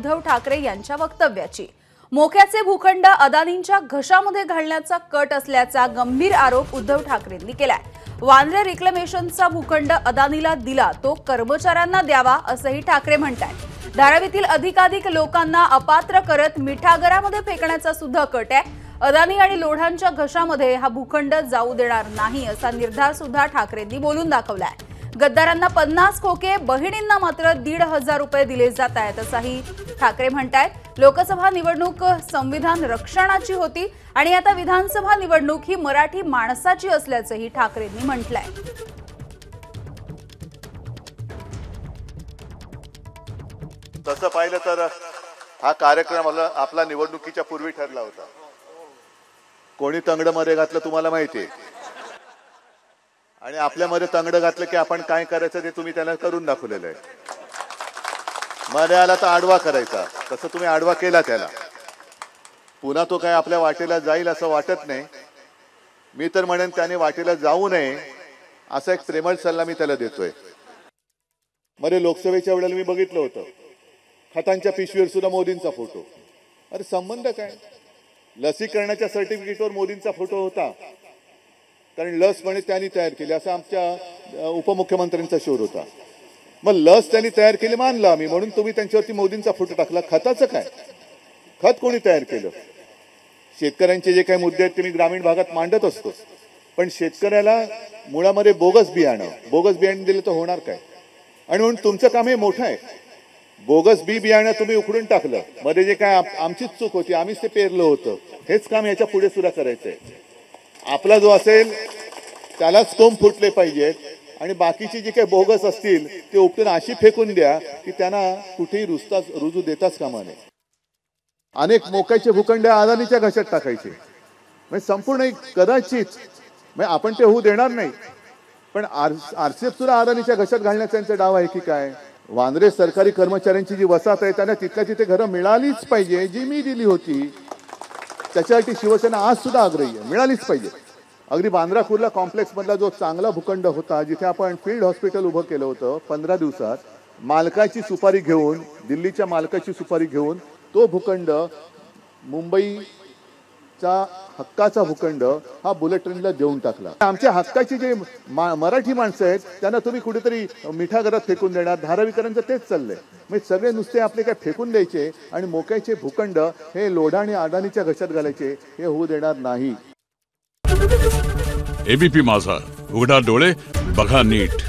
उद्धव ठाकरे यांच्या वक्तव्याची। मोक्याचे भूखंड अदानींच्या घशामध्ये घालण्याचा कट असल्याचा गंभीर आरोप उद्धव ठाकरेंनी केलाय। वांद्रे रिक्लेमेशनचा भूखंड अदानीला दिला तो कर्मचाऱ्यांना द्यावा असंही ठाकरे म्हणतात। धारावीतील अधिकाधिक लोकांना अपात्र करत मिठागरामध्ये फेकण्याचा सुद्धा कट आहे। अदानी आणि लोढांच्या घशामध्ये हा भूखंड जाऊ देणार नाही असा निर्धार सुद्धा ठाकरेंनी बोलून दाखवलाय। गद्दारांना 50 खोके, बहिणींना मात्र 1,500 रुपये दिले जात आहेत असंही ठाकरे म्हणतात। लोकसभा निवडणूक संविधान रक्षणाची होती आणि आता विधानसभा निवडणूक ही मराठी माणसाची असल्याचंही ठाकरेंनी म्हटलंय। तसं पाहिलं तर हा कार्यक्रम आपला निवडणुकीच्या पूर्वी ठरला होता। कोणी तंगडमध्ये घातलं तुम्हाला माहिती आहे, आणि आपल्यामध्ये तंगड घातलं की आपण काय करायचं ते तुम्ही त्याला करून दाखवलेलं आहे। मध्ये आला तर आडवा करायचा, तसं तुम्ही आडवा केला त्याला। पुन्हा तो काय आपल्या वाटेला जाईल असं वाटत नाही। मी तर म्हणेन त्याने वाटेला जाऊ नये असा एक प्रेमळ सल्ला मी त्याला देतोय। मध्ये लोकसभेच्या वेळेला मी बघितलं होतं खतांच्या पिशवीवर सुद्धा मोदींचा फोटो। अरे संबंध काय? लसीकरणाच्या सर्टिफिकेटवर मोदींचा फोटो होता, कारण लस म्हणे त्यांनी तयार केली असं आमच्या उपमुख्यमंत्र्यांचा शोध होता। मग लस त्यांनी तयार केली मानलं आम्ही, म्हणून तुम्ही त्यांच्यावरती मोदींचा फोटो टाकला। खताचं काय? खत कोणी तयार केलं? शेतकऱ्यांचे जे काही मुद्दे आहेत ते मी ग्रामीण भागात मांडत असतो, पण शेतकऱ्याला मुळामध्ये बोगस बियाणं दिलं तर होणार काय? आणि म्हणून तुमचं काम हे मोठं आहे। बोगस बियाणं तुम्ही उकडून टाकलं, मध्ये जे काय आमचीच चूक होती, आम्हीच ते पेरलं होतं। हेच काम याच्या पुढे सुद्धा करायचंय। आपला जो असेल त्यालाच कोंब फुटले पाहिजेत, आणि बाकीची जी काही बोगस असतील ते उपटून अशी फेकून द्या की त्यांना कुठेही रुजू देताच कामा नये। अनेक मोक्याचे भूखंड अदानीच्या घशात टाकायचे, म्हणजे संपूर्ण कदाचित म्हणजे आपण ते होऊ देणार नाही, पण आरसीएफ सुद्धा अदानीच्या घशात घालण्याचा त्यांचा डाव आहे की काय? वांद्रे सरकारी कर्मचाऱ्यांची जी वसाहत आहे त्यांना तिथल्या तिथे घरं मिळालीच पाहिजे, जी मी दिली होती त्याच्यासाठी शिवसेना आज सुद्धा आग्रही आहे, मिळालीच पाहिजे। अगदी बांद्रा कुर्ला कॉम्प्लेक्स मधला जो चांगला भूखंड होता, जिथे आपण फील्ड हॉस्पिटल उभं केलं होतं 15 दिवसात, मालकाची सुपारी घेऊन, दिल्लीच्या मालकाची सुपारी घेऊन तो भूखंड, मुंबईचा हक्काचा भूखंड हा बुलेट ट्रेनला देऊन टाकला। आमच्या हक्काची जे मराठी माणसं आहेत त्यांना तुम्ही कुठेतरी मिठागरात फेकून देणार। धारावीकरांचं तेच चाललंय, म्हणजे सगळे नुसते आपले काय फेकून द्यायचे आणि मोक्याचे भूखंड हे लोढा आणि अदानीच्या घशात घालायचे, हे होऊ देणार नाही। एबीपी माझा, उघडा डोळे बघा नीट।